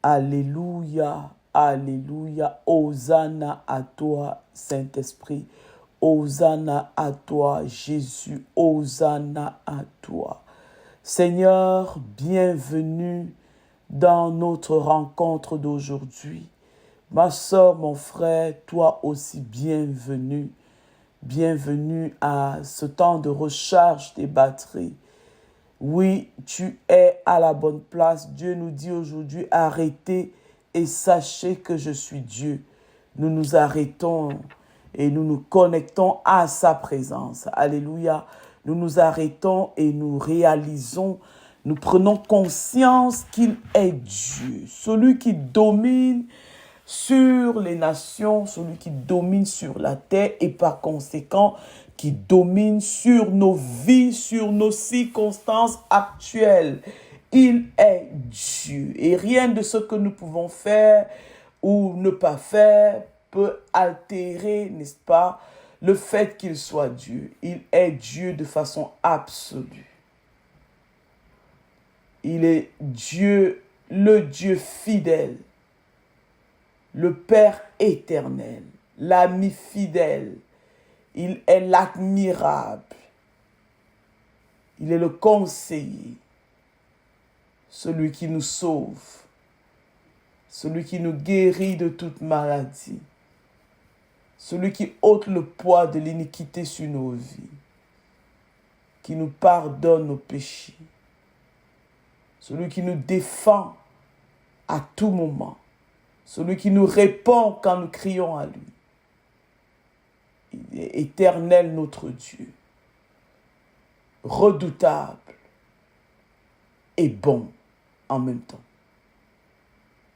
Alléluia, alléluia. Hosanna à toi, Saint-Esprit. Hosanna à toi, Jésus. Hosanna à toi. Seigneur, bienvenue dans notre rencontre d'aujourd'hui. Ma sœur, mon frère, toi aussi bienvenue. Bienvenue à ce temps de recharge des batteries. Oui, tu es à la bonne place. Dieu nous dit aujourd'hui, arrêtez et sachez que je suis Dieu. Nous nous arrêtons et nous nous connectons à sa présence. Alléluia. Nous nous arrêtons et nous réalisons, nous prenons conscience qu'il est Dieu, celui qui domine sur les nations, celui qui domine sur la terre et par conséquent qui domine sur nos vies, sur nos circonstances actuelles. Il est Dieu et rien de ce que nous pouvons faire ou ne pas faire peut altérer, n'est-ce pas, le fait qu'il soit Dieu. Il est Dieu de façon absolue. Il est Dieu, le Dieu fidèle, le Père éternel, l'ami fidèle. Il est l'admirable. Il est le conseiller, celui qui nous sauve, celui qui nous guérit de toute maladie, celui qui ôte le poids de l'iniquité sur nos vies, qui nous pardonne nos péchés, celui qui nous défend à tout moment, celui qui nous répond quand nous crions à lui. Il est éternel notre Dieu, redoutable et bon en même temps.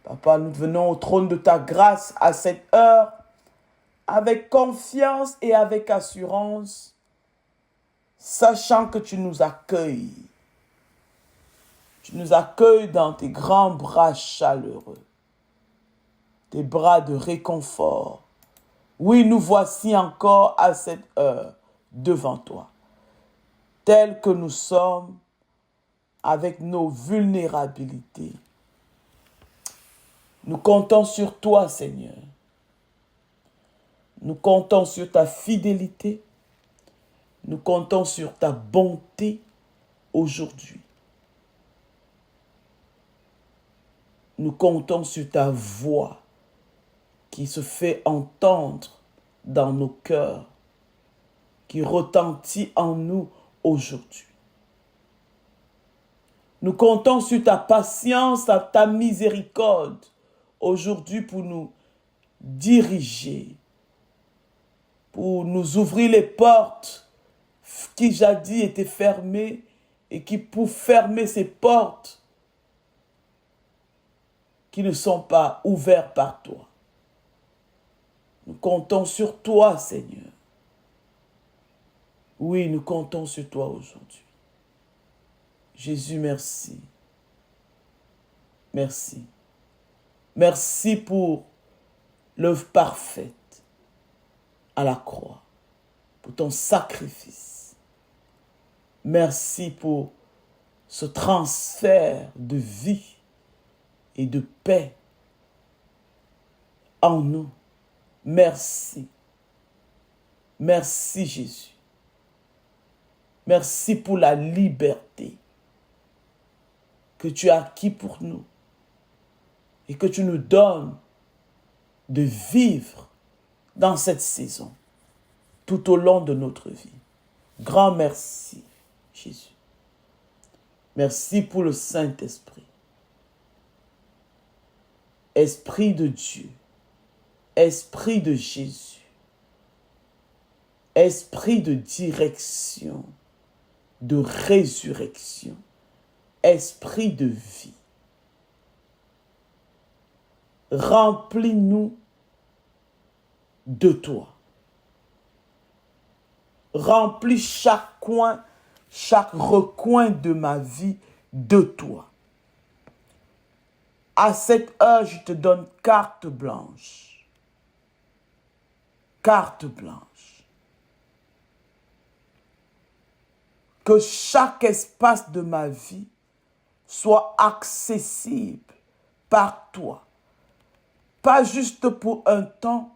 Papa, nous venons au trône de ta grâce à cette heure, avec confiance et avec assurance, sachant que tu nous accueilles. Tu nous accueilles dans tes grands bras chaleureux, tes bras de réconfort. Oui, nous voici encore à cette heure devant toi, tels que nous sommes, avec nos vulnérabilités. Nous comptons sur toi, Seigneur. Nous comptons sur ta fidélité. Nous comptons sur ta bonté aujourd'hui. Nous comptons sur ta voix qui se fait entendre dans nos cœurs, qui retentit en nous aujourd'hui. Nous comptons sur ta patience, ta miséricorde aujourd'hui pour nous diriger, pour nous ouvrir les portes qui jadis étaient fermées et qui pour fermer ces portes qui ne sont pas ouvertes par toi. Nous comptons sur toi, Seigneur. Oui, nous comptons sur toi aujourd'hui. Jésus, merci. Merci. Merci pour l'œuvre parfaite à la croix, pour ton sacrifice. Merci pour ce transfert de vie et de paix en nous. Merci. Merci Jésus. Merci pour la liberté que tu as acquis pour nous et que tu nous donnes de vivre dans cette saison tout au long de notre vie. Grand merci Jésus. Merci pour le Saint-Esprit. Esprit de Dieu. Esprit de Jésus, esprit de direction, de résurrection, esprit de vie. Remplis-nous de toi. Remplis chaque coin, chaque recoin de ma vie de toi. À cette heure, je te donne carte blanche. Carte blanche. Que chaque espace de ma vie soit accessible par toi. Pas juste pour un temps,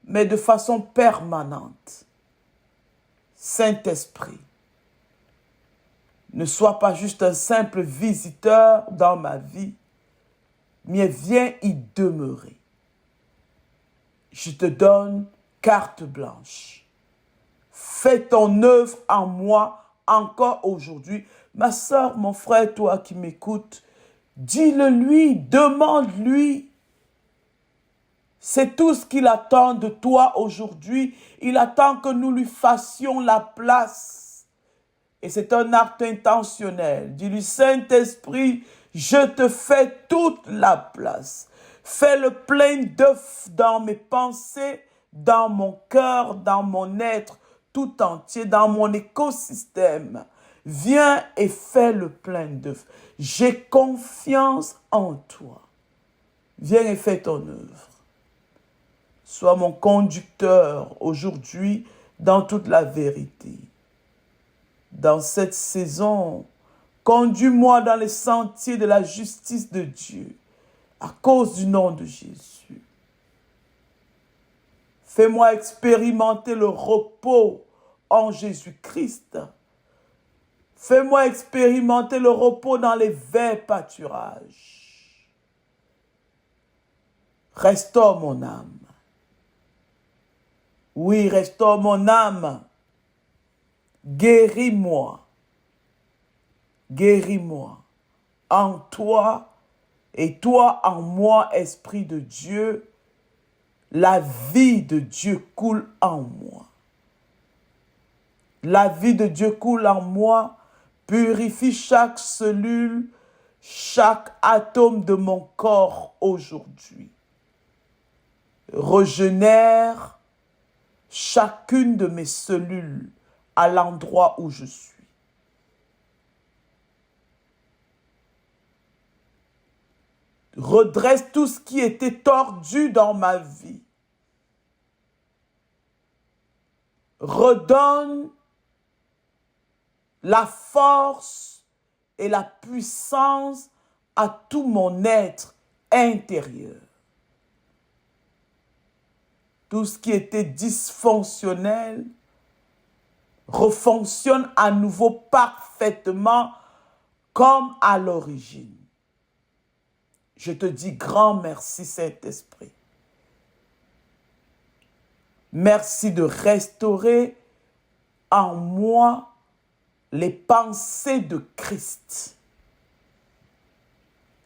mais de façon permanente. Saint-Esprit, ne sois pas juste un simple visiteur dans ma vie, mais viens y demeurer. Je te donne carte blanche. Fais ton œuvre en moi encore aujourd'hui. Ma soeur, mon frère, toi qui m'écoutes, dis-le lui, demande-lui. C'est tout ce qu'il attend de toi aujourd'hui. Il attend que nous lui fassions la place. Et c'est un acte intentionnel. Dis-lui, Saint-Esprit, je te fais toute la place. Fais le plein d'œuf dans mes pensées, dans mon cœur, dans mon être tout entier, dans mon écosystème. Viens et fais le plein d'œuf. J'ai confiance en toi. Viens et fais ton œuvre. Sois mon conducteur aujourd'hui dans toute la vérité. Dans cette saison, conduis-moi dans les sentiers de la justice de Dieu, à cause du nom de Jésus. Fais-moi expérimenter le repos en Jésus-Christ. Fais-moi expérimenter le repos dans les verts pâturages. Restaure mon âme. Oui, restaure mon âme. Guéris-moi. Guéris-moi. En toi et toi en moi, Esprit de Dieu, la vie de Dieu coule en moi. La vie de Dieu coule en moi, purifie chaque cellule, chaque atome de mon corps aujourd'hui. Régénère chacune de mes cellules à l'endroit où je suis. Redresse tout ce qui était tordu dans ma vie. Redonne la force et la puissance à tout mon être intérieur. Tout ce qui était dysfonctionnel refonctionne à nouveau parfaitement comme à l'origine. Je te dis grand merci, Saint-Esprit. Merci de restaurer en moi les pensées de Christ.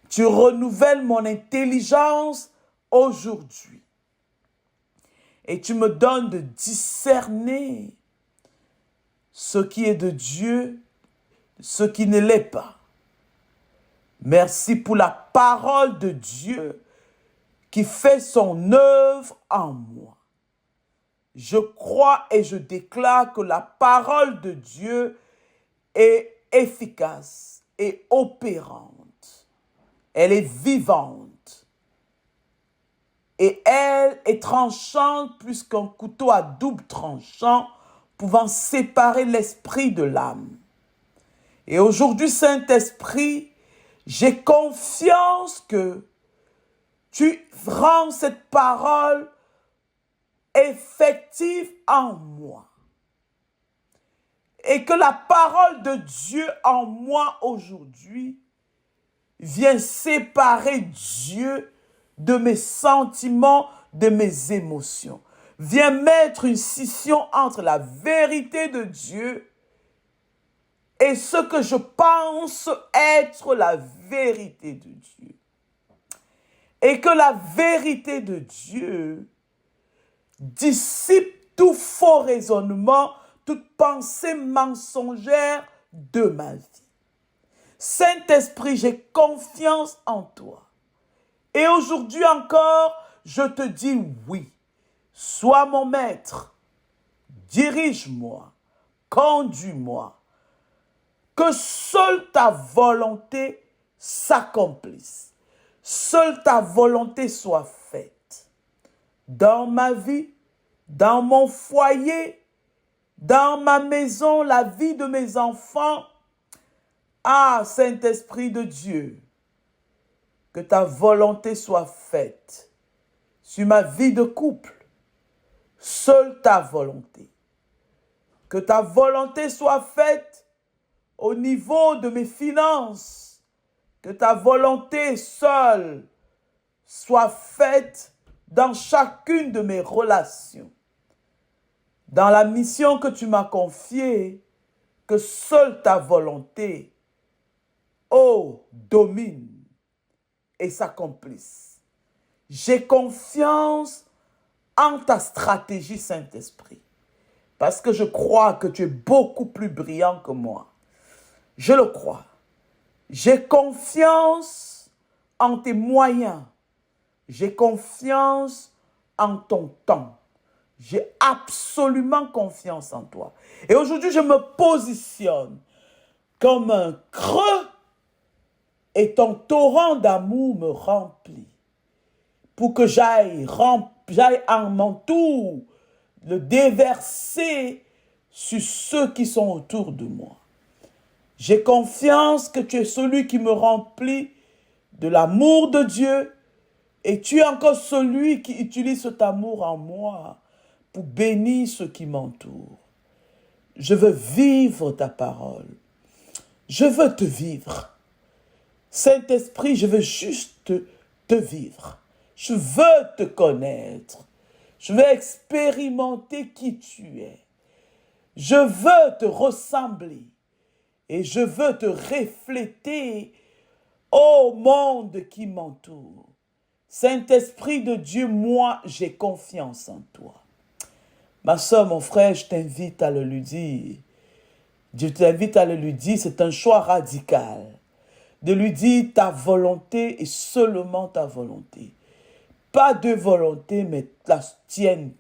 Tu renouvelles mon intelligence aujourd'hui. Et tu me donnes de discerner ce qui est de Dieu, ce qui ne l'est pas. Merci pour la parole de Dieu qui fait son œuvre en moi. Je crois et je déclare que la parole de Dieu est efficace et opérante. Elle est vivante. Et elle est tranchante plus qu'un couteau à double tranchant, pouvant séparer l'esprit de l'âme. Et aujourd'hui, Saint-Esprit, j'ai confiance que tu rends cette parole effective en moi. Et que la parole de Dieu en moi aujourd'hui vient séparer Dieu de mes sentiments, de mes émotions. Viens mettre une scission entre la vérité de Dieu et ce que je pense être la vérité de Dieu. Et que la vérité de Dieu dissipe tout faux raisonnement, toute pensée mensongère de ma vie. Saint-Esprit, j'ai confiance en toi. Et aujourd'hui encore, je te dis oui. Sois mon maître. Dirige-moi. Conduis-moi. Que seule ta volonté s'accomplisse. Seule ta volonté soit faite. Dans ma vie, dans mon foyer, dans ma maison, la vie de mes enfants. Ah, Saint-Esprit de Dieu, que ta volonté soit faite sur ma vie de couple. Seule ta volonté. Que ta volonté soit faite au niveau de mes finances. Que ta volonté seule soit faite dans chacune de mes relations. Dans la mission que tu m'as confiée, que seule ta volonté, domine et s'accomplisse. J'ai confiance en ta stratégie, Saint-Esprit, parce que je crois que tu es beaucoup plus brillant que moi. Je le crois. J'ai confiance en tes moyens. J'ai confiance en ton temps. J'ai absolument confiance en toi. Et aujourd'hui, je me positionne comme un creux et ton torrent d'amour me remplit pour que j'aille en mon tour le déverser sur ceux qui sont autour de moi. J'ai confiance que tu es celui qui me remplit de l'amour de Dieu et tu es encore celui qui utilise cet amour en moi pour bénir ceux qui m'entourent. Je veux vivre ta parole. Je veux te vivre. Saint-Esprit, je veux juste te vivre. Je veux te connaître. Je veux expérimenter qui tu es. Je veux te ressembler. Et je veux te refléter au monde qui m'entoure. Saint-Esprit de Dieu, moi, j'ai confiance en toi. Ma soeur, mon frère, je t'invite à le lui dire. Je t'invite à le lui dire, c'est un choix radical. De lui dire ta volonté et seulement ta volonté. Pas de volonté, mais la tienne.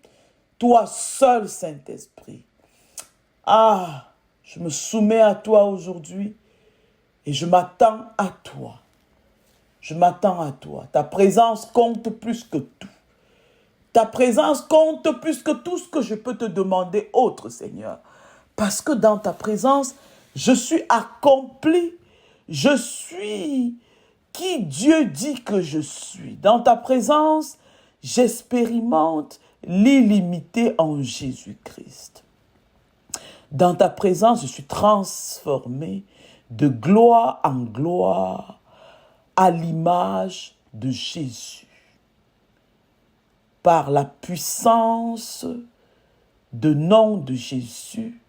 Toi seul, Saint-Esprit. Je me soumets à toi aujourd'hui et je m'attends à toi. Je m'attends à toi. Ta présence compte plus que tout. Ta présence compte plus que tout ce que je peux te demander autre, Seigneur. Parce que dans ta présence, je suis accompli. Je suis qui Dieu dit que je suis. Dans ta présence, j'expérimente l'illimité en Jésus-Christ. Dans ta présence, je suis transformé de gloire en gloire à l'image de Jésus. Par la puissance du nom de Jésus,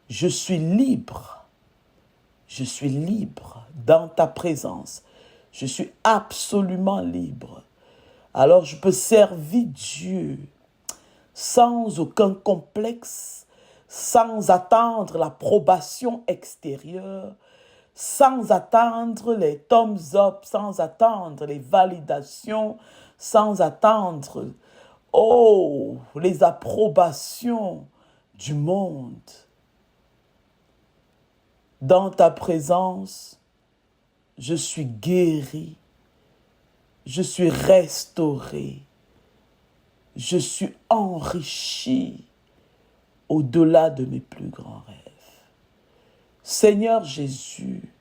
je suis libre. Je suis libre dans ta présence. Je suis absolument libre. Alors je peux servir Dieu sans aucun complexe, sans attendre l'approbation extérieure, sans attendre les thumbs up, sans attendre les validations, sans attendre, les approbations du monde. Dans ta présence, je suis guéri, je suis restauré, je suis enrichi au-delà de mes plus grands rêves. Seigneur Jésus,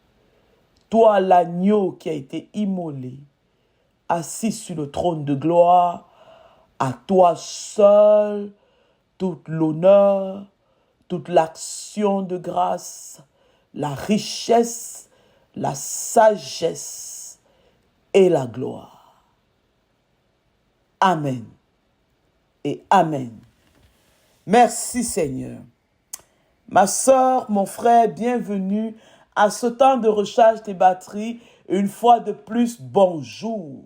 toi l'agneau qui a été immolé, assis sur le trône de gloire, à toi seul, tout l'honneur, toute l'action de grâce, la richesse, la sagesse et la gloire. Amen et Amen. Merci Seigneur. Ma sœur, mon frère, bienvenue à ce temps de recharge des batteries. Une fois de plus, bonjour.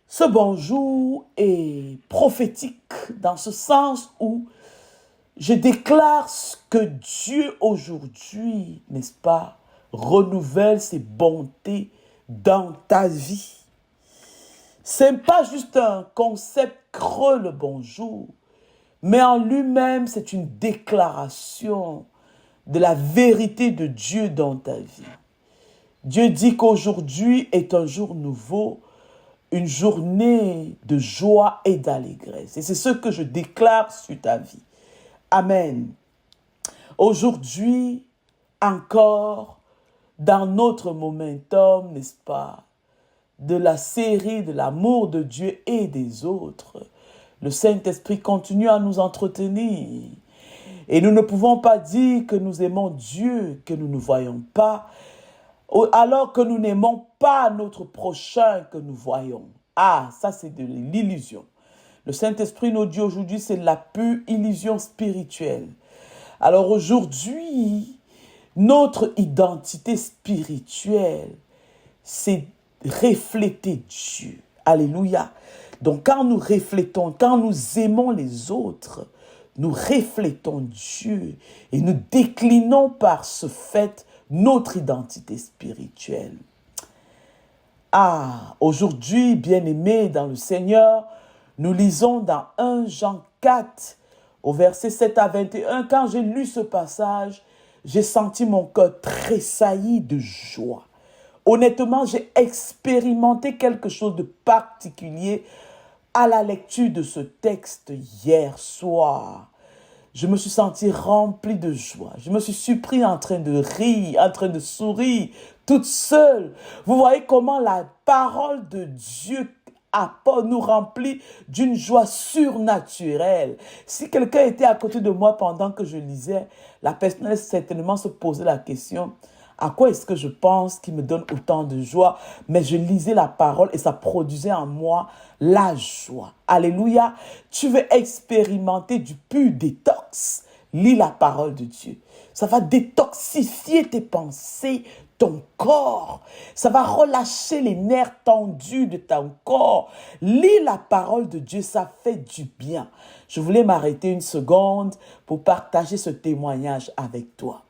Ce bonjour est prophétique dans ce sens où je déclare que Dieu aujourd'hui, n'est-ce pas, renouvelle ses bontés dans ta vie. Ce n'est pas juste un concept creux, le bonjour, mais en lui-même, c'est une déclaration de la vérité de Dieu dans ta vie. Dieu dit qu'aujourd'hui est un jour nouveau, une journée de joie et d'allégresse. Et c'est ce que je déclare sur ta vie. Amen. Aujourd'hui, encore, dans notre momentum, n'est-ce pas, de la série de l'amour de Dieu et des autres. Le Saint-Esprit continue à nous entretenir. Et nous ne pouvons pas dire que nous aimons Dieu, que nous ne voyons pas, alors que nous n'aimons pas notre prochain que nous voyons. Ah, ça c'est de l'illusion. Le Saint-Esprit nous dit aujourd'hui, c'est la pure illusion spirituelle. Alors aujourd'hui, notre identité spirituelle, c'est refléter Dieu. Alléluia. Donc quand nous reflétons, quand nous aimons les autres, nous reflétons Dieu et nous déclinons par ce fait notre identité spirituelle. Ah, aujourd'hui, bien-aimés dans le Seigneur, nous lisons dans 1 Jean 4, au verset 7 à 21. Quand j'ai lu ce passage, j'ai senti mon cœur tressaillir de joie. Honnêtement, j'ai expérimenté quelque chose de particulier à la lecture de ce texte hier soir. Je me suis senti rempli de joie. Je me suis surpris en train de rire, en train de sourire, toute seule. Vous voyez comment la parole de Dieu nous remplit d'une joie surnaturelle. Si quelqu'un était à côté de moi pendant que je lisais, la personne allait certainement se poser la question: à quoi est-ce que je pense qui me donne autant de joie? Mais je lisais la parole et ça produisait en moi la joie. Alléluia. Tu veux expérimenter du pur détox? Lis la parole de Dieu. Ça va détoxifier tes pensées, ton corps. Ça va relâcher les nerfs tendus de ton corps. Lis la parole de Dieu, ça fait du bien. Je voulais m'arrêter une seconde pour partager ce témoignage avec toi.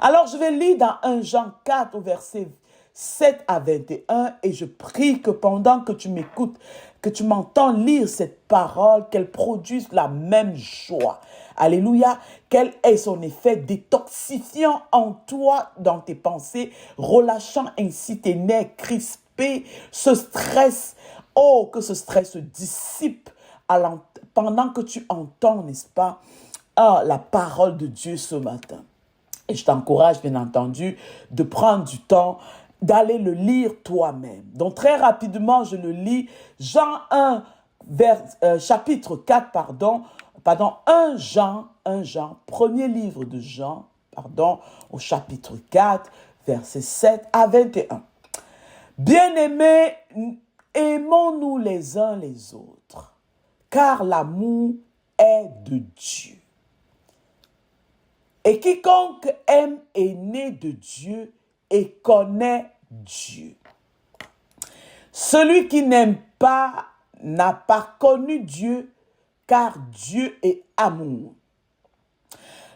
Alors, je vais lire dans 1 Jean 4 au verset 7 à 21 et je prie que pendant que tu m'écoutes, que tu m'entends lire cette parole, qu'elle produise la même joie. Alléluia, quel est son effet détoxifiant en toi, dans tes pensées, relâchant ainsi tes nerfs crispés, ce stress, oh, que ce stress se dissipe pendant que tu entends, n'est-ce pas, la parole de Dieu ce matin. Et je t'encourage, bien entendu, de prendre du temps, d'aller le lire toi-même. Donc, très rapidement, je le lis. Jean 1, chapitre 4, pardon, 1 Jean, premier livre de Jean, au chapitre 4, versets 7 à 21. Bien-aimés, aimons-nous les uns les autres, car l'amour est de Dieu. Et quiconque aime est né de Dieu et connaît Dieu. Celui qui n'aime pas n'a pas connu Dieu, car Dieu est amour.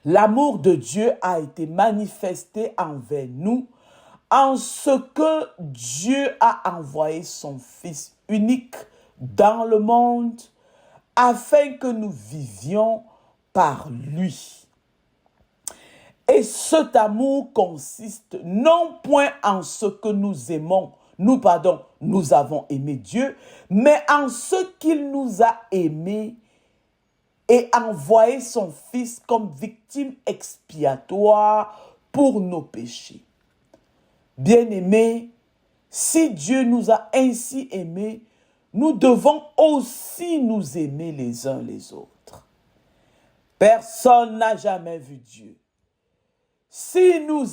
L'amour de Dieu a été manifesté envers nous en ce que Dieu a envoyé son Fils unique dans le monde afin que nous vivions par lui. Et cet amour consiste non point en ce que nous aimons, nous avons aimé Dieu, mais en ce qu'il nous a aimés et envoyé son Fils comme victime expiatoire pour nos péchés. Bien-aimés, si Dieu nous a ainsi aimés, nous devons aussi nous aimer les uns les autres. Personne n'a jamais vu Dieu. Si nous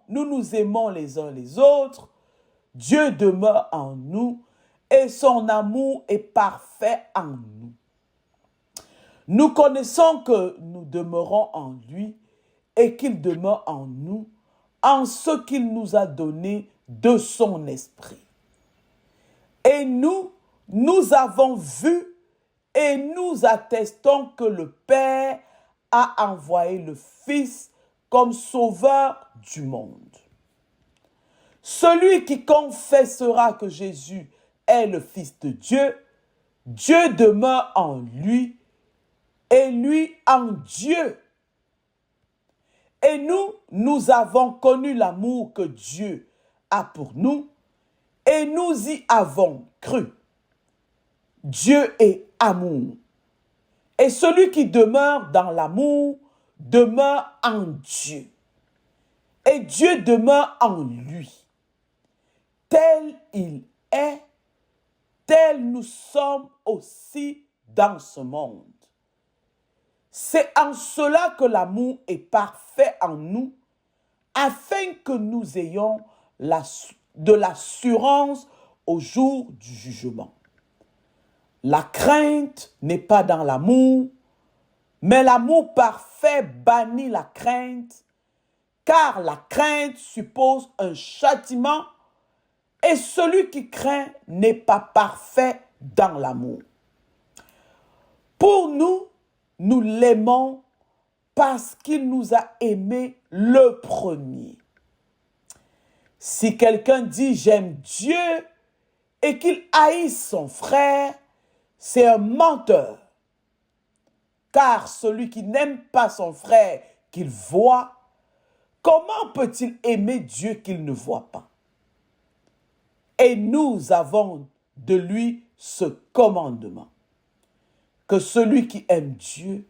nous aimons les uns les autres, Dieu demeure en nous et son amour est parfait en nous. Nous connaissons que nous demeurons en lui et qu'il demeure en nous en ce qu'il nous a donné de son esprit. Et nous avons vu et nous attestons que le Père a envoyé le Fils comme sauveur du monde. Celui qui confessera que Jésus est le Fils de Dieu, Dieu demeure en lui et lui en Dieu. Et nous avons connu l'amour que Dieu a pour nous et nous y avons cru. Dieu est amour. Et celui qui demeure dans l'amour demeure en Dieu. Et Dieu demeure en lui. Tel il est, tels nous sommes aussi dans ce monde. C'est en cela que l'amour est parfait en nous, afin que nous ayons de l'assurance au jour du jugement. La crainte n'est pas dans l'amour, mais l'amour parfait bannit la crainte, car la crainte suppose un châtiment, et celui qui craint n'est pas parfait dans l'amour. Pour nous, nous l'aimons parce qu'il nous a aimés le premier. Si quelqu'un dit « j'aime Dieu » et qu'il haïsse son frère, c'est un menteur. Car celui qui n'aime pas son frère qu'il voit, comment peut-il aimer Dieu qu'il ne voit pas? Et nous avons de lui ce commandement, que celui qui aime Dieu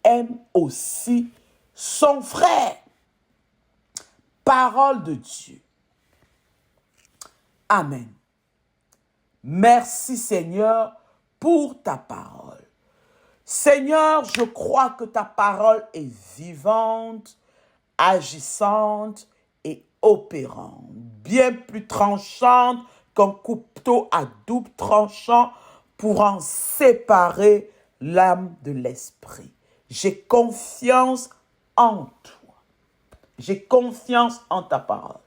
aime aussi son frère. Parole de Dieu. Amen. Merci Seigneur pour ta parole. Seigneur, je crois que ta parole est vivante, agissante et opérante, bien plus tranchante qu'un couteau à double tranchant pour en séparer l'âme de l'esprit. J'ai confiance en toi. J'ai confiance en ta parole.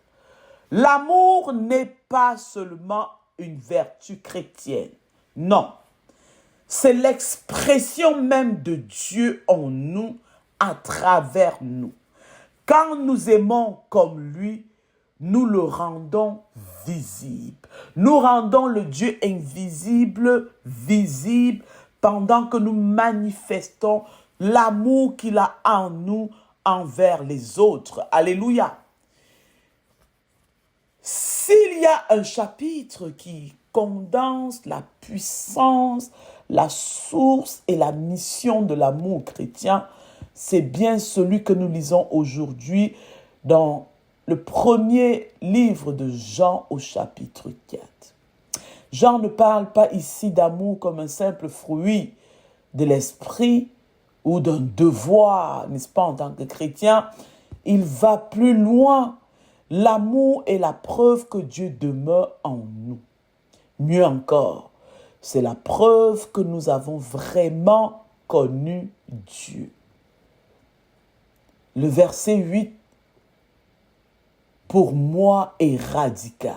L'amour n'est pas seulement une vertu chrétienne. Non. C'est l'expression même de Dieu en nous, à travers nous. Quand nous aimons comme lui, nous le rendons visible. Nous rendons le Dieu invisible visible pendant que nous manifestons l'amour qu'il a en nous envers les autres. Alléluia. S'il y a un chapitre qui condense la puissance, la source et la mission de l'amour chrétien, c'est bien celui que nous lisons aujourd'hui dans le premier livre de Jean au chapitre 4. Jean ne parle pas ici d'amour comme un simple fruit de l'esprit ou d'un devoir, n'est-ce pas, en tant que chrétien. Il va plus loin. L'amour est la preuve que Dieu demeure en nous. Mieux encore, c'est la preuve que nous avons vraiment connu Dieu. Le verset 8, pour moi, est radical.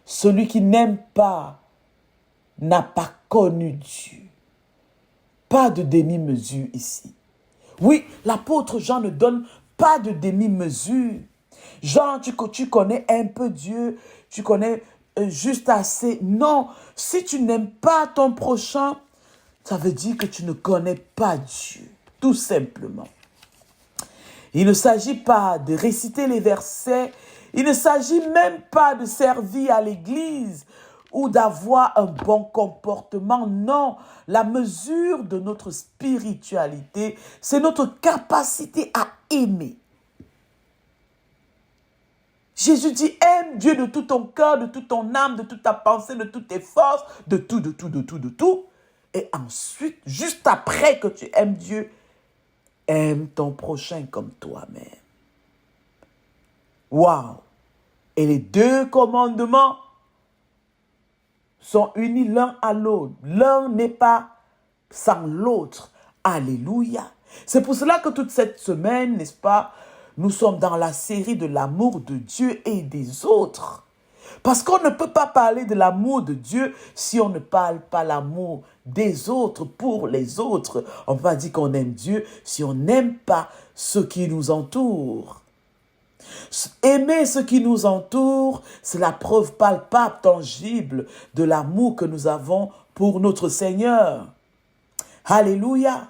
Celui qui n'aime pas n'a pas connu Dieu. Pas de demi-mesure ici. Oui, l'apôtre Jean ne donne pas de demi-mesure. Jean, tu connais un peu Dieu, tu connais juste assez. Non, si tu n'aimes pas ton prochain, ça veut dire que tu ne connais pas Dieu, tout simplement. Il ne s'agit pas de réciter les versets, il ne s'agit même pas de servir à l'église ou d'avoir un bon comportement. Non, la mesure de notre spiritualité, c'est notre capacité à aimer. Jésus dit, aime Dieu de tout ton cœur, de toute ton âme, de toute ta pensée, de toutes tes forces, de tout. Et ensuite, juste après que tu aimes Dieu, aime ton prochain comme toi-même. Waouh! Et les deux commandements sont unis l'un à l'autre. L'un n'est pas sans l'autre. Alléluia! C'est pour cela que toute cette semaine, n'est-ce pas, nous sommes dans la série de l'amour de Dieu et des autres. Parce qu'on ne peut pas parler de l'amour de Dieu si on ne parle pas l'amour des autres pour les autres. On ne peut pas dire qu'on aime Dieu si on n'aime pas ceux qui nous entourent. Aimer ce qui nous entoure, c'est la preuve palpable, tangible de l'amour que nous avons pour notre Seigneur. Alléluia!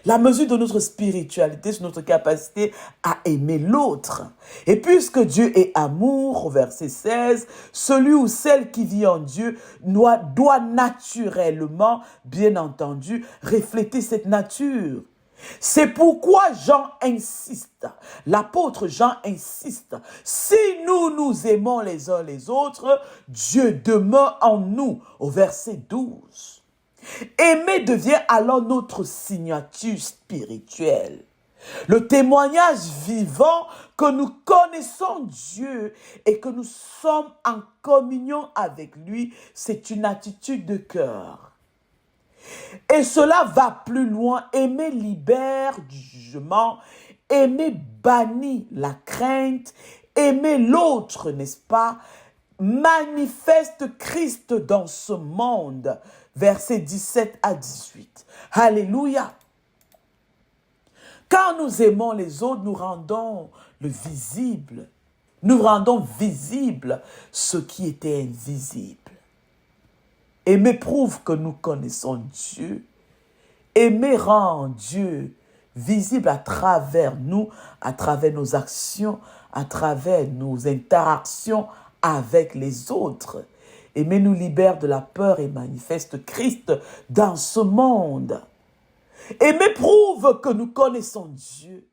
La mesure de notre spiritualité, c'est notre capacité à aimer l'autre. Et puisque Dieu est amour, au verset 16, celui ou celle qui vit en Dieu doit naturellement, bien entendu, refléter cette nature. C'est pourquoi Jean insiste, l'apôtre Jean insiste, si nous nous aimons les uns les autres, Dieu demeure en nous, au verset 12. Aimer devient alors notre signature spirituelle. Le témoignage vivant que nous connaissons Dieu et que nous sommes en communion avec lui, c'est une attitude de cœur. Et cela va plus loin. Aimer libère du jugement. Aimer bannit la crainte. Aimer l'autre, n'est-ce pas? Manifeste Christ dans ce monde. Versets 17 à 18. Alléluia. Quand nous aimons les autres, nous rendons le visible. Nous rendons visible ce qui était invisible. Aimer prouve que nous connaissons Dieu. Aimer rend Dieu visible à travers nous, à travers nos actions, à travers nos interactions avec les autres. Aimer nous libère de la peur et manifeste Christ dans ce monde. Aimer prouve que nous connaissons Dieu.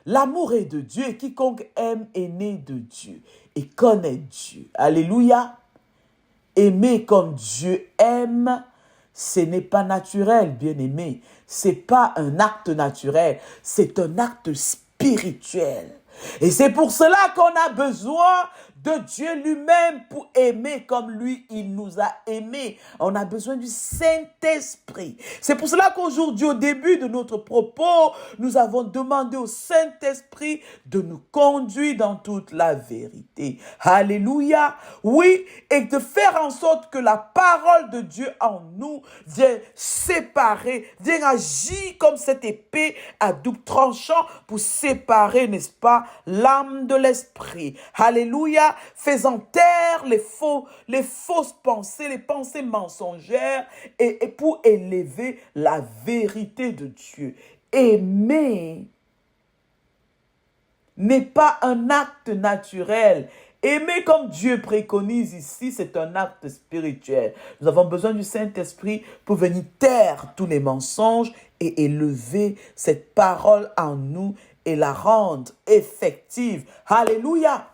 L'amour est de Dieu et quiconque aime est né de Dieu et connaît Dieu. Alléluia. Aimer comme Dieu aime, ce n'est pas naturel, bien-aimé. Ce n'est pas un acte naturel, c'est un acte spirituel. Et c'est pour cela qu'on a besoin de Dieu lui-même pour aimer comme lui, il nous a aimés. On a besoin du Saint-Esprit. C'est pour cela qu'aujourd'hui, au début de notre propos, nous avons demandé au Saint-Esprit de nous conduire dans toute la vérité. Alléluia. Oui, et de faire en sorte que la parole de Dieu en nous vienne séparer, vienne agir comme cette épée à double tranchant pour séparer, n'est-ce pas, l'âme de l'esprit. Alléluia. Faisant taire les fausses pensées, les pensées mensongères et pour élever la vérité de Dieu. Aimer n'est pas un acte naturel. Aimer comme Dieu préconise ici, c'est un acte spirituel. Nous avons besoin du Saint-Esprit pour venir taire tous les mensonges et élever cette parole en nous et la rendre effective. Alléluia!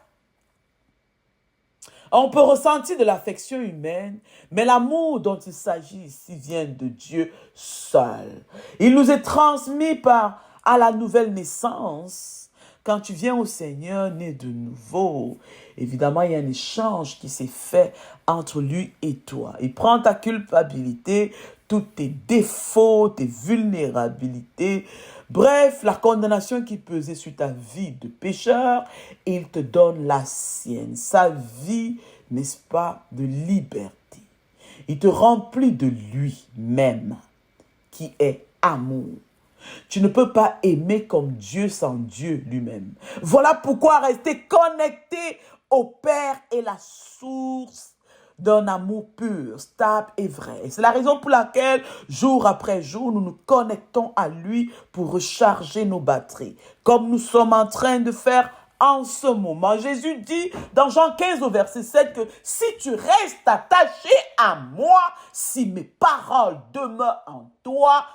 On peut ressentir de l'affection humaine, mais l'amour dont il s'agit ici vient de Dieu seul. Il nous est transmis à la nouvelle naissance. Quand tu viens au Seigneur, né de nouveau, évidemment, il y a un échange qui s'est fait entre lui et toi. Il prend ta culpabilité, tous tes défauts, tes vulnérabilités, bref, la condamnation qui pesait sur ta vie de pécheur, et il te donne la sienne, sa vie, n'est-ce pas, de liberté. Il te remplit de lui-même, qui est amour. Tu ne peux pas aimer comme Dieu sans Dieu lui-même. Voilà pourquoi rester connecté au Père est la source d'un amour pur, stable et vrai. Et c'est la raison pour laquelle, jour après jour, nous nous connectons à lui pour recharger nos batteries, comme nous sommes en train de faire en ce moment. Jésus dit dans Jean 15 au verset 7 que si tu restes attaché à moi, si mes paroles demeurent en toi,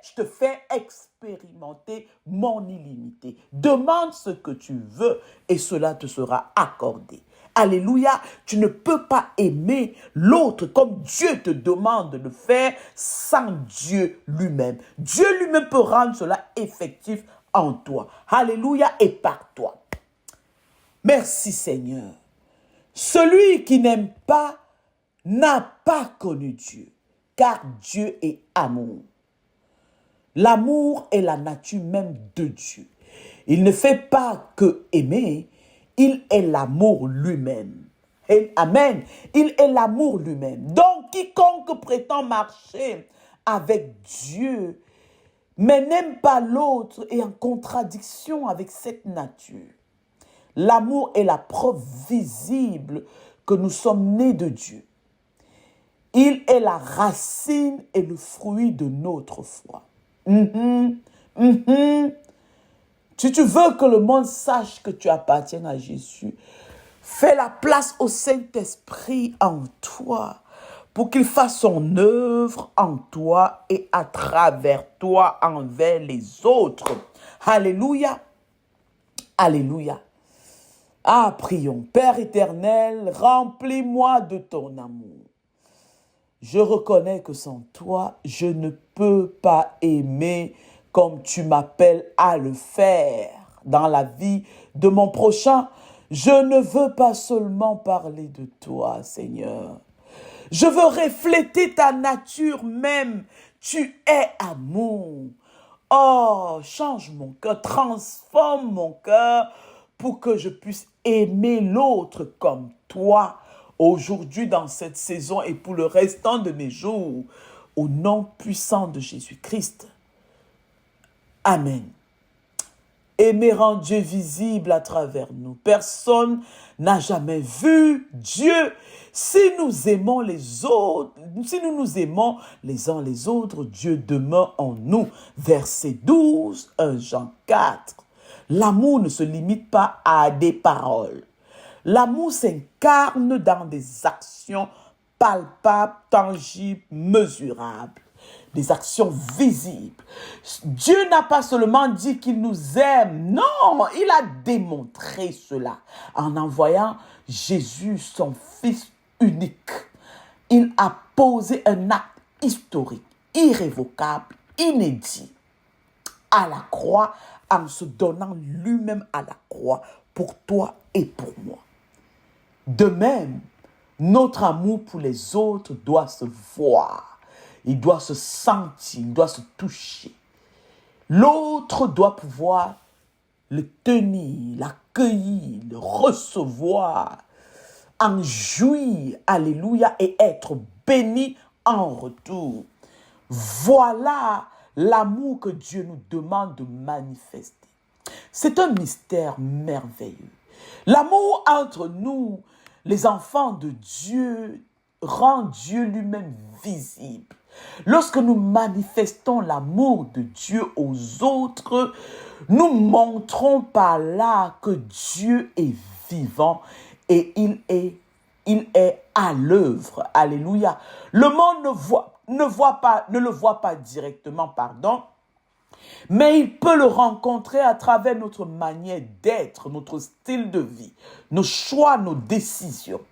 je te fais expérimenter mon illimité. Demande ce que tu veux et cela te sera accordé. Alléluia, tu ne peux pas aimer l'autre comme Dieu te demande de le faire sans Dieu lui-même. Dieu lui-même peut rendre cela effectif en toi. Alléluia, et par toi. Merci Seigneur. Celui qui n'aime pas n'a pas connu Dieu, car Dieu est amour. L'amour est la nature même de Dieu. Il ne fait pas que aimer, il est l'amour lui-même. Et, amen. Il est l'amour lui-même. Donc, quiconque prétend marcher avec Dieu, mais n'aime pas l'autre, est en contradiction avec cette nature. L'amour est la preuve visible que nous sommes nés de Dieu. Il est la racine et le fruit de notre foi. Si tu veux que le monde sache que tu appartiens à Jésus, fais la place au Saint-Esprit en toi pour qu'il fasse son œuvre en toi et à travers toi envers les autres. Alléluia. Alléluia. Ah, prions. Père éternel, remplis-moi de ton amour. Je reconnais que sans toi, je ne peux pas aimer comme tu m'appelles à le faire dans la vie de mon prochain. Je ne veux pas seulement parler de toi, Seigneur. Je veux refléter ta nature même. Tu es amour. Oh, change mon cœur, transforme mon cœur pour que je puisse aimer l'autre comme toi aujourd'hui dans cette saison et pour le restant de mes jours. Au nom puissant de Jésus-Christ. Amen. Aimer rend Dieu visible à travers nous. Personne n'a jamais vu Dieu. Si nous aimons les autres, si nous nous aimons les uns les autres, Dieu demeure en nous. Verset 12, 1 Jean 4. L'amour ne se limite pas à des paroles. L'amour s'incarne dans des actions palpables, tangibles, mesurables. Des actions visibles. Dieu n'a pas seulement dit qu'il nous aime, non, il a démontré cela en envoyant Jésus, son Fils unique. Il a posé un acte historique, irrévocable, inédit à la croix en se donnant lui-même à la croix pour toi et pour moi. De même, notre amour pour les autres doit se voir. Il doit se sentir, il doit se toucher. L'autre doit pouvoir le tenir, l'accueillir, le recevoir, en jouir, alléluia, et être béni en retour. Voilà l'amour que Dieu nous demande de manifester. C'est un mystère merveilleux. L'amour entre nous, les enfants de Dieu, rend Dieu lui-même visible. Lorsque nous manifestons l'amour de Dieu aux autres, nous montrons par là que Dieu est vivant et il est à l'œuvre. Alléluia. Le monde ne le voit pas directement, mais il peut le rencontrer à travers notre manière d'être, notre style de vie, nos choix, nos décisions.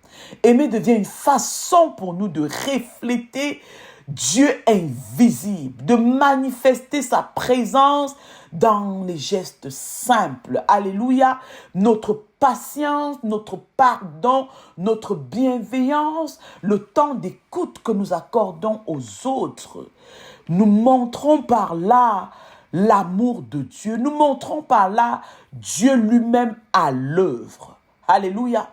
Aimer devient une façon pour nous de refléter Dieu invisible, de manifester sa présence dans les gestes simples. Alléluia. Notre patience, notre pardon, notre bienveillance, le temps d'écoute que nous accordons aux autres. Nous montrons par là l'amour de Dieu. Nous montrons par là Dieu lui-même à l'œuvre. Alléluia.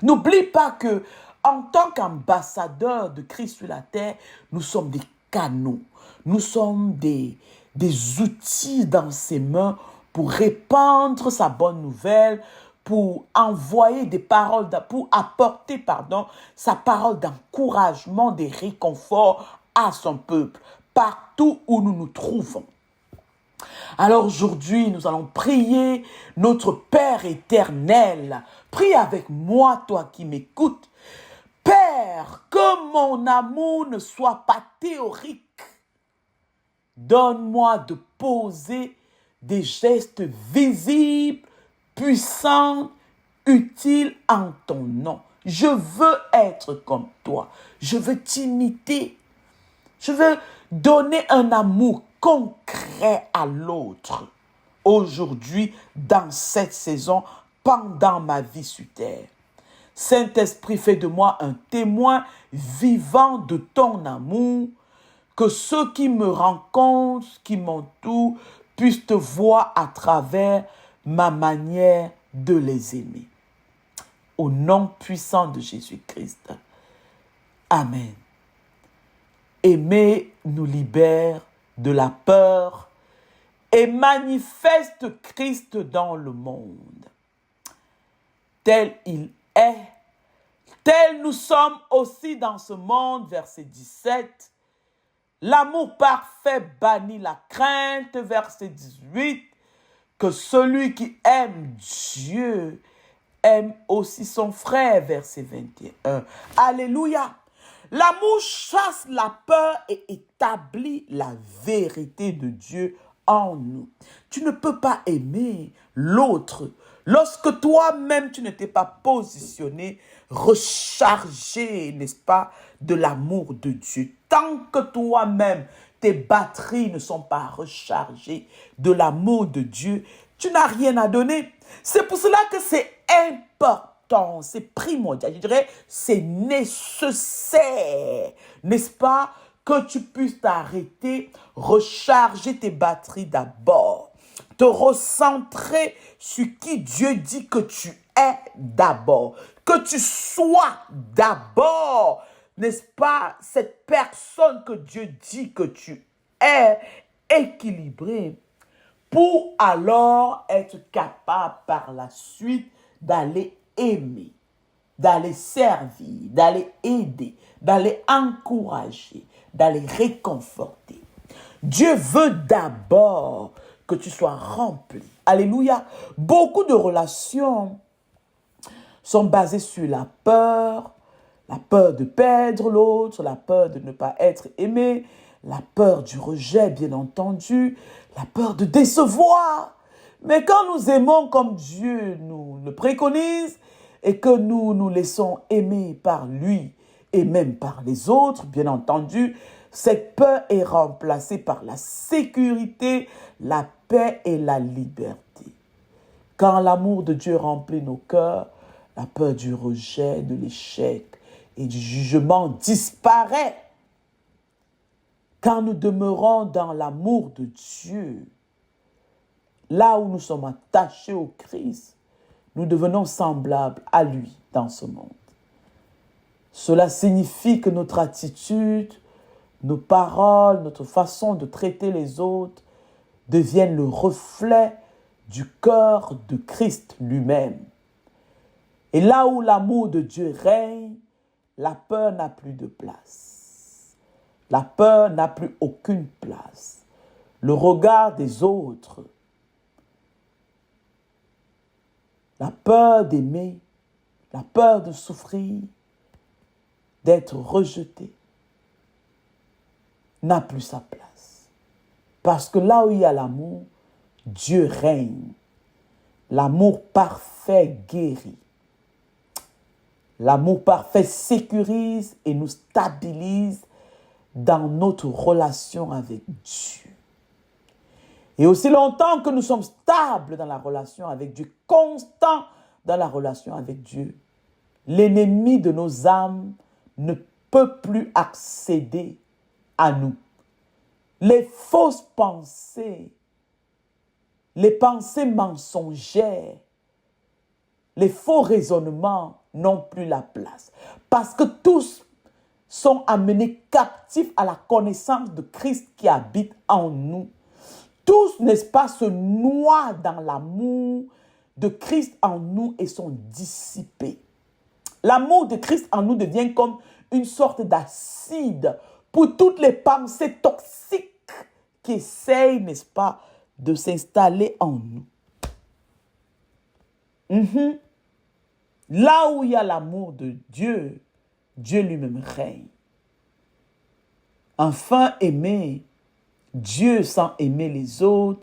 N'oublie pas que en tant qu'ambassadeurs de Christ sur la terre, nous sommes des canaux. Nous sommes des outils dans ses mains pour répandre sa bonne nouvelle, pour envoyer des paroles, pour apporter, sa parole d'encouragement, des réconforts à son peuple, partout où nous nous trouvons. Alors aujourd'hui, nous allons prier notre Père éternel. Prie avec moi, toi qui m'écoutes. Père, que mon amour ne soit pas théorique. Donne-moi de poser des gestes visibles, puissants, utiles en ton nom. Je veux être comme toi. Je veux t'imiter. Je veux donner un amour concret à l'autre. Aujourd'hui, dans cette saison, pendant ma vie sur terre. Saint-Esprit, fais de moi un témoin vivant de ton amour, que ceux qui me rencontrent, qui m'entourent, puissent te voir à travers ma manière de les aimer. Au nom puissant de Jésus-Christ. Amen. Aimer nous libère de la peur et manifeste Christ dans le monde. Tel il est, tel nous sommes aussi dans ce monde, verset 17. L'amour parfait bannit la crainte, verset 18. Que celui qui aime Dieu aime aussi son frère, verset 21. Alléluia. L'amour chasse la peur et établit la vérité de Dieu en nous. Tu ne peux pas aimer l'autre lorsque toi-même tu ne t'es pas positionné, rechargé, n'est-ce pas, de l'amour de Dieu. Tant que toi-même, tes batteries ne sont pas rechargées de l'amour de Dieu, tu n'as rien à donner. C'est pour cela que c'est important, c'est primordial, je dirais, c'est nécessaire, n'est-ce pas, que tu puisses t'arrêter, recharger tes batteries d'abord, te recentrer sur qui Dieu dit que tu es d'abord, que tu sois d'abord, n'est-ce pas, cette personne que Dieu dit que tu es, équilibrée, pour alors être capable par la suite d'aller aimer, d'aller servir, d'aller aider, d'aller encourager, d'aller réconforter. Dieu veut d'abord que tu sois rempli. Alléluia. Beaucoup de relations sont basées sur la peur de perdre l'autre, la peur de ne pas être aimé, la peur du rejet, bien entendu, la peur de décevoir. Mais quand nous aimons comme Dieu nous le préconise et que nous nous laissons aimer par lui et même par les autres, bien entendu, cette peur est remplacée par la sécurité, la paix et la liberté. Quand l'amour de Dieu remplit nos cœurs, la peur du rejet, de l'échec et du jugement disparaît. Quand nous demeurons dans l'amour de Dieu, là où nous sommes attachés au Christ, nous devenons semblables à lui dans ce monde. Cela signifie que notre attitude, nos paroles, notre façon de traiter les autres deviennent le reflet du cœur de Christ lui-même. Et là où l'amour de Dieu règne, la peur n'a plus de place. La peur n'a plus aucune place. Le regard des autres, la peur d'aimer, la peur de souffrir, d'être rejeté, n'a plus sa place. Parce que là où il y a l'amour, Dieu règne. L'amour parfait guérit. L'amour parfait sécurise et nous stabilise dans notre relation avec Dieu. Et aussi longtemps que nous sommes stables dans la relation avec Dieu, constants dans la relation avec Dieu, l'ennemi de nos âmes ne peut plus accéder à nous. Les fausses pensées, les pensées mensongères, les faux raisonnements n'ont plus la place. Parce que tous sont amenés captifs à la connaissance de Christ qui habite en nous. Tous, n'est-ce pas, se noient dans l'amour de Christ en nous et sont dissipés. L'amour de Christ en nous devient comme une sorte d'acide pour toutes les pensées toxiques qui essayent, n'est-ce pas, de s'installer en nous. Là où il y a l'amour de Dieu, Dieu lui-même règne. Enfin, aimer Dieu sans aimer les autres,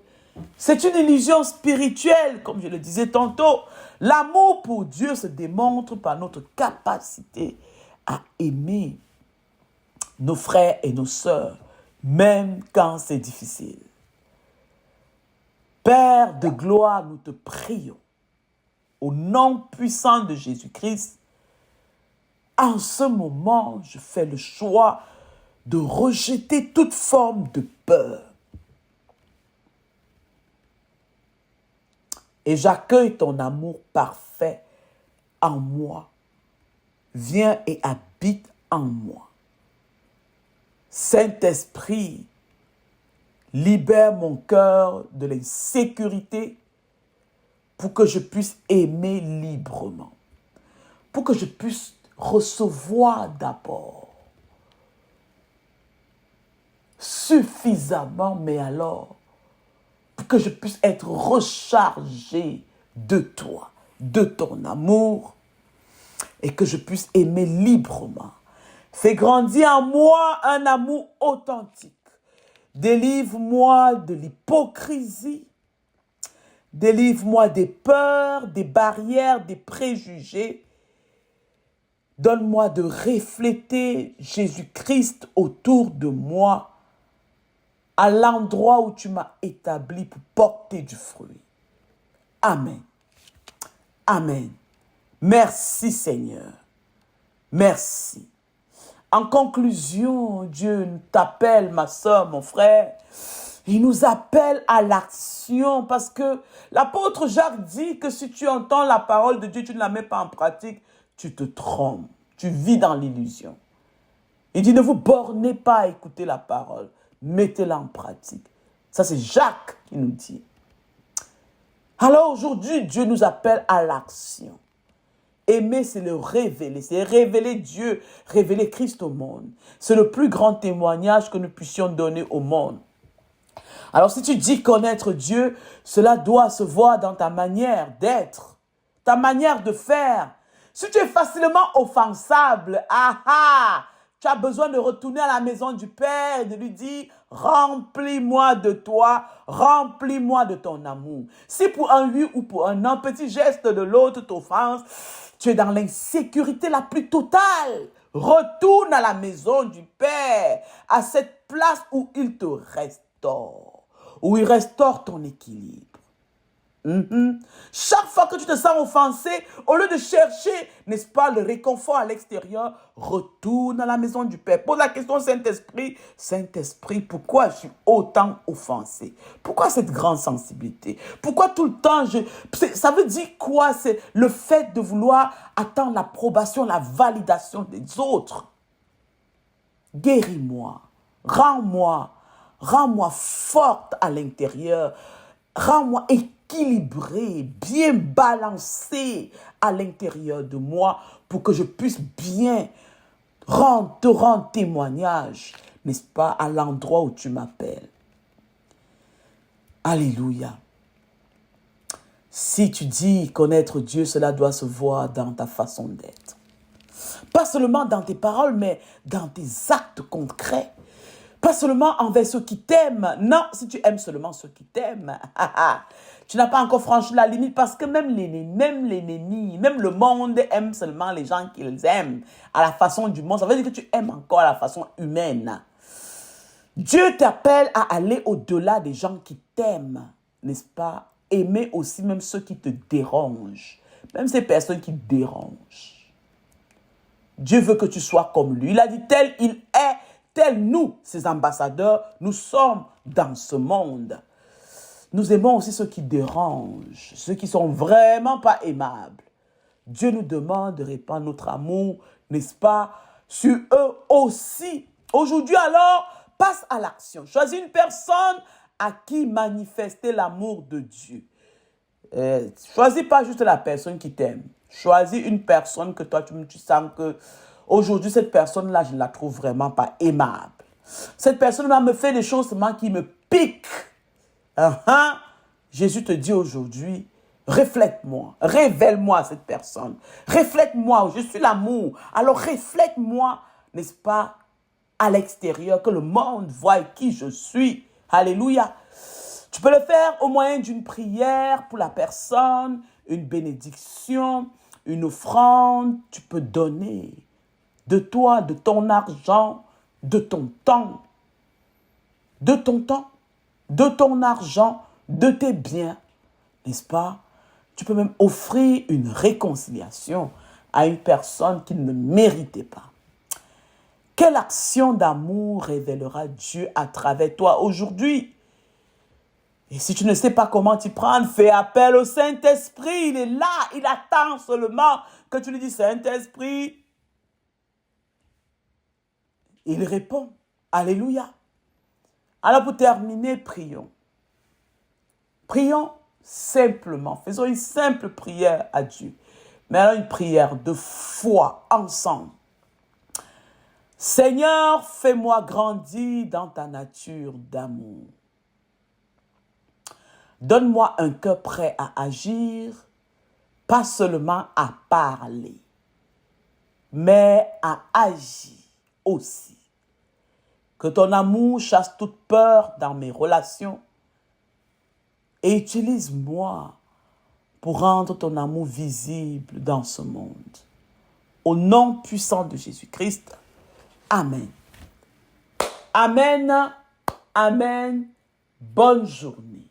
c'est une illusion spirituelle, comme je le disais tantôt. L'amour pour Dieu se démontre par notre capacité à aimer nos frères et nos sœurs, même quand c'est difficile. Père de gloire, nous te prions, au nom puissant de Jésus-Christ, en ce moment, je fais le choix de rejeter toute forme de peur. Et j'accueille ton amour parfait en moi. Viens et habite en moi. Saint-Esprit, libère mon cœur de l'insécurité pour que je puisse aimer librement. Pour que je puisse recevoir d'abord suffisamment, mais alors pour que je puisse être rechargé de toi, de ton amour, et que je puisse aimer librement. Fais grandir en moi un amour authentique. Délivre-moi de l'hypocrisie. Délivre-moi des peurs, des barrières, des préjugés. Donne-moi de refléter Jésus-Christ autour de moi, à l'endroit où tu m'as établi pour porter du fruit. Amen. Amen. Merci Seigneur. Merci. En conclusion, Dieu t'appelle, ma soeur, mon frère. Il nous appelle à l'action parce que l'apôtre Jacques dit que si tu entends la parole de Dieu, tu ne la mets pas en pratique, tu te trompes. Tu vis dans l'illusion. Il dit ne vous bornez pas à écouter la parole. Mettez-la en pratique. Ça, c'est Jacques qui nous dit. Alors aujourd'hui, Dieu nous appelle à l'action. Aimer, c'est le révéler. C'est révéler Dieu, révéler Christ au monde. C'est le plus grand témoignage que nous puissions donner au monde. Alors si tu dis connaître Dieu, cela doit se voir dans ta manière d'être, ta manière de faire. Si tu es facilement offensable, tu as besoin de retourner à la maison du Père et de lui dire « Remplis-moi de toi, remplis-moi de ton amour. » Si pour un oui ou pour un non, petit geste de l'autre t'offense, tu es dans l'insécurité la plus totale. Retourne à la maison du Père, à cette place où il te restaure, où il restaure ton équilibre. Chaque fois que tu te sens offensé, au lieu de chercher, n'est-ce pas, le réconfort à l'extérieur, retourne à la maison du Père. Pose la question au Saint-Esprit. Saint-Esprit, pourquoi je suis autant offensé? Pourquoi cette grande sensibilité? Pourquoi tout le temps ça veut dire quoi? C'est le fait de vouloir attendre l'approbation, la validation des autres. Guéris-moi. Rends-moi forte à l'intérieur. Rends-moi équilibré, bien balancé à l'intérieur de moi pour que je puisse bien te rendre témoignage, n'est-ce pas, à l'endroit où tu m'appelles. Alléluia. Si tu dis connaître Dieu, cela doit se voir dans ta façon d'être. Pas seulement dans tes paroles, mais dans tes actes concrets. Pas seulement envers ceux qui t'aiment. Non, si tu aimes seulement ceux qui t'aiment, tu n'as pas encore franchi la limite parce que même l'ennemi, même le monde aime seulement les gens qu'ils aiment à la façon du monde. Ça veut dire que tu aimes encore à la façon humaine. Dieu t'appelle à aller au-delà des gens qui t'aiment, n'est-ce pas? Aimer aussi même ceux qui te dérangent, même ces personnes qui te dérangent. Dieu veut que tu sois comme lui. Il a dit tel il est. Tels nous, ses ambassadeurs, nous sommes dans ce monde. Nous aimons aussi ceux qui dérangent, ceux qui sont vraiment pas aimables. Dieu nous demande de répandre notre amour, n'est-ce pas, sur eux aussi. Aujourd'hui alors, passe à l'action. Choisis une personne à qui manifester l'amour de Dieu. Choisis pas juste la personne qui t'aime. Choisis une personne que toi, tu sens que aujourd'hui, cette personne-là, je ne la trouve vraiment pas aimable. Cette personne-là me fait des choses qui me piquent. Jésus te dit aujourd'hui, reflète-moi, révèle-moi cette personne. Reflète-moi, je suis l'amour. Alors reflète-moi, n'est-ce pas, à l'extérieur, que le monde voie qui je suis. Alléluia. Tu peux le faire au moyen d'une prière pour la personne, une bénédiction, une offrande. Tu peux donner de toi, de ton argent, de ton temps, de ton argent, de tes biens, n'est-ce pas? Tu peux même offrir une réconciliation à une personne qui ne méritait pas. Quelle action d'amour révélera Dieu à travers toi aujourd'hui? Et si tu ne sais pas comment t'y prendre, fais appel au Saint-Esprit. Il est là, il attend seulement que tu lui dises, Saint-Esprit. Il répond, alléluia. Alors pour terminer, prions. Prions simplement, faisons une simple prière à Dieu. Mais alors une prière de foi ensemble. Seigneur, fais-moi grandir dans ta nature d'amour. Donne-moi un cœur prêt à agir, pas seulement à parler, mais à agir aussi. Que ton amour chasse toute peur dans mes relations et utilise-moi pour rendre ton amour visible dans ce monde. Au nom puissant de Jésus-Christ. Amen. Amen. Amen. Bonne journée.